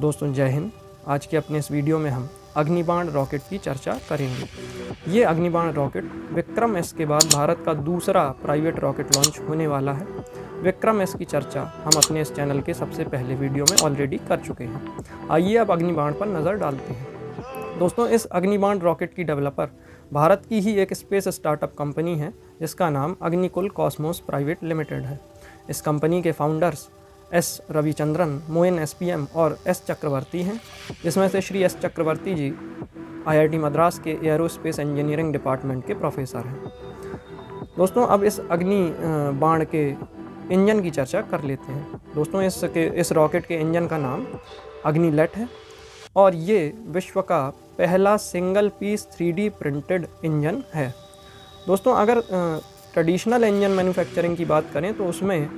दोस्तों जय हिंद। आज के अपने इस वीडियो में हम अग्निबाण रॉकेट की चर्चा करेंगे। ये अग्निबाण रॉकेट विक्रम एस के बाद भारत का दूसरा प्राइवेट रॉकेट लॉन्च होने वाला है। विक्रम एस की चर्चा हम अपने इस चैनल के सबसे पहले वीडियो में ऑलरेडी कर चुके हैं। आइए अब अग्निबाण पर नज़र डालते हैं। दोस्तों इस अग्निबाण रॉकेट की डेवलपर भारत की ही एक स्पेस स्टार्टअप कंपनी है जिसका नाम अग्निकुल कॉस्मोस प्राइवेट लिमिटेड है। इस कंपनी के founders S Ravichandran, Moin SPM और एस चक्रवर्ती हैं, जिसमें से श्री एस चक्रवर्ती जी आईआईटी मद्रास के एयरोस्पेस इंजीनियरिंग डिपार्टमेंट के प्रोफेसर हैं। दोस्तों अब इस अग्नि बाण के इंजन की चर्चा कर लेते हैं। दोस्तों इस रॉकेट के इंजन का नाम अग्निलेट है और ये विश्व का पहला single piece 3D printed engine है। दोस्तों अगर ट्रेडिशनल इंजन मैन्युफैक्चरिंग की बात करें तो उसमें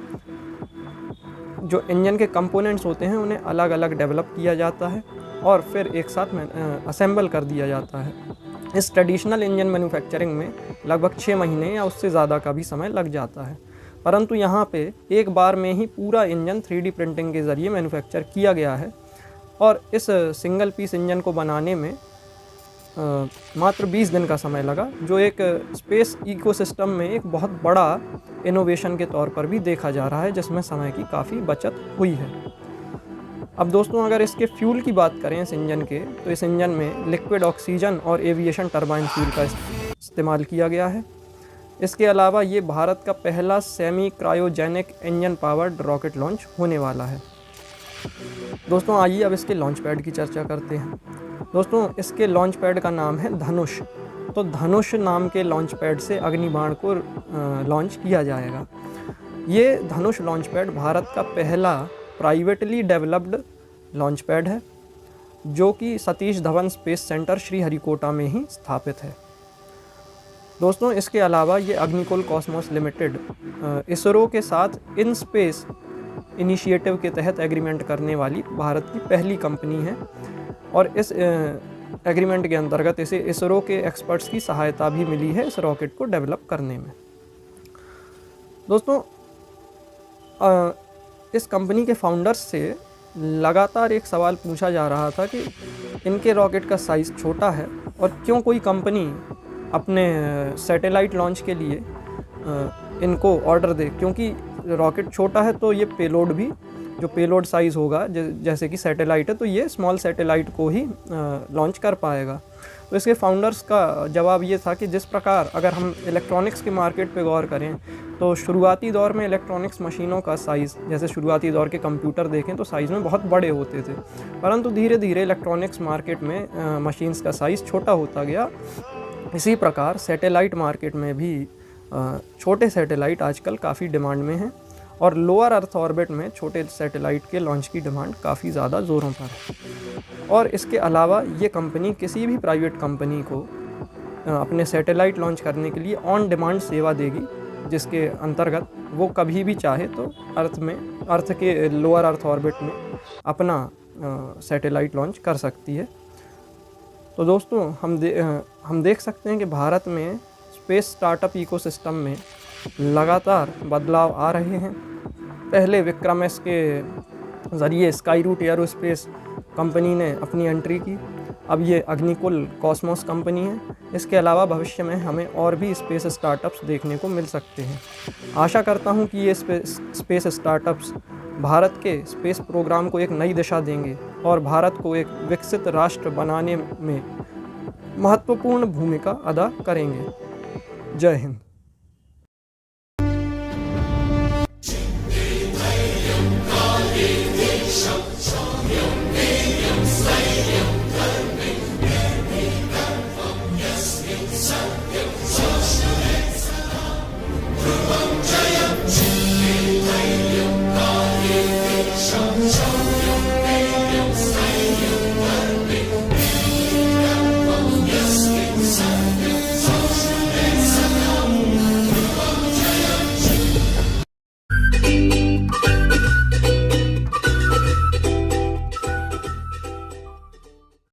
जो इंजन के कंपोनेंट्स होते हैं उन्हें अलग अलग डेवलप किया जाता है और फिर एक साथ में असेंबल कर दिया जाता है। इस ट्रेडिशनल इंजन मैन्युफैक्चरिंग में लगभग 6 महीने या उससे ज़्यादा का भी समय लग जाता है, परंतु यहाँ पे एक बार में ही पूरा इंजन 3D प्रिंटिंग के ज़रिए मैन्युफैक्चर किया गया है और इस सिंगल पीस इंजन को बनाने में मात्र 20 दिन का समय लगा, जो एक स्पेस इकोसिस्टम में एक बहुत बड़ा इनोवेशन के तौर पर भी देखा जा रहा है, जिसमें समय की काफ़ी बचत हुई है। अब दोस्तों अगर इसके फ्यूल की बात करें इस इंजन के, तो इस इंजन में लिक्विड ऑक्सीजन और एविएशन टरबाइन फ्यूल का इस्तेमाल किया गया है। इसके अलावा ये भारत का पहला semi cryogenic engine powered rocket launch होने वाला है। दोस्तों आइए अब इसके लॉन्च पैड की चर्चा करते हैं। दोस्तों इसके लॉन्च पैड का नाम है धनुष। तो धनुष नाम के लॉन्च पैड से अग्निबाण को लॉन्च किया जाएगा। ये धनुष लॉन्च पैड भारत का पहला प्राइवेटली डेवलप्ड लॉन्च पैड है, जो कि सतीश धवन स्पेस सेंटर श्रीहरिकोटा में ही स्थापित है। दोस्तों इसके अलावा ये अग्निकुल कॉस्मोस लिमिटेड इसरो के साथ इन स्पेस इनिशिएटिव के तहत एग्रीमेंट करने वाली भारत की पहली कंपनी है और इस एग्रीमेंट के अंतर्गत इसे इसरो के एक्सपर्ट्स की सहायता भी मिली है इस रॉकेट को डेवलप करने में। दोस्तों इस कंपनी के फाउंडर्स से लगातार एक सवाल पूछा जा रहा था कि इनके रॉकेट का साइज़ छोटा है और क्यों कोई कंपनी अपने सैटेलाइट लॉन्च के लिए इनको ऑर्डर दे, क्योंकि रॉकेट छोटा है तो ये पेलोड भी, जो पेलोड साइज़ होगा जैसे कि सैटेलाइट है तो ये स्मॉल सैटेलाइट को ही लॉन्च कर पाएगा। तो इसके फाउंडर्स का जवाब ये था कि जिस प्रकार अगर हम इलेक्ट्रॉनिक्स के मार्केट पे गौर करें तो शुरुआती दौर में इलेक्ट्रॉनिक्स मशीनों का साइज़, जैसे शुरुआती दौर के कंप्यूटर देखें तो साइज़ में बहुत बड़े होते थे, परंतु धीरे धीरे इलेक्ट्रॉनिक्स मार्केट में मशीन्स का साइज़ छोटा होता गया। इसी प्रकार सैटेलाइट मार्केट में भी छोटे सैटेलाइट आजकल काफ़ी डिमांड में हैं और लोअर अर्थ ऑर्बिट में छोटे सैटेलाइट के लॉन्च की डिमांड काफ़ी ज़्यादा ज़ोरों पर है। और इसके अलावा ये कंपनी किसी भी प्राइवेट कंपनी को अपने सैटेलाइट लॉन्च करने के लिए ऑन डिमांड सेवा देगी, जिसके अंतर्गत वो कभी भी चाहे तो अर्थ के लोअर अर्थ ऑर्बिट में अपना सैटेलाइट लॉन्च कर सकती है। तो दोस्तों हम देख सकते हैं कि भारत में स्पेस स्टार्टअप इकोसिस्टम में लगातार बदलाव आ रहे हैं। पहले विक्रम एस के ज़रिए स्काईरूट एयरोस्पेस कंपनी ने अपनी एंट्री की, अब ये अग्निकुल कॉस्मोस कंपनी है। इसके अलावा भविष्य में हमें और भी स्पेस स्टार्टअप्स देखने को मिल सकते हैं। आशा करता हूँ कि ये स्पेस स्टार्टअप्स भारत के स्पेस प्रोग्राम को एक नई दिशा देंगे और भारत को एक विकसित राष्ट्र बनाने में महत्वपूर्ण भूमिका अदा करेंगे। जय हिंद।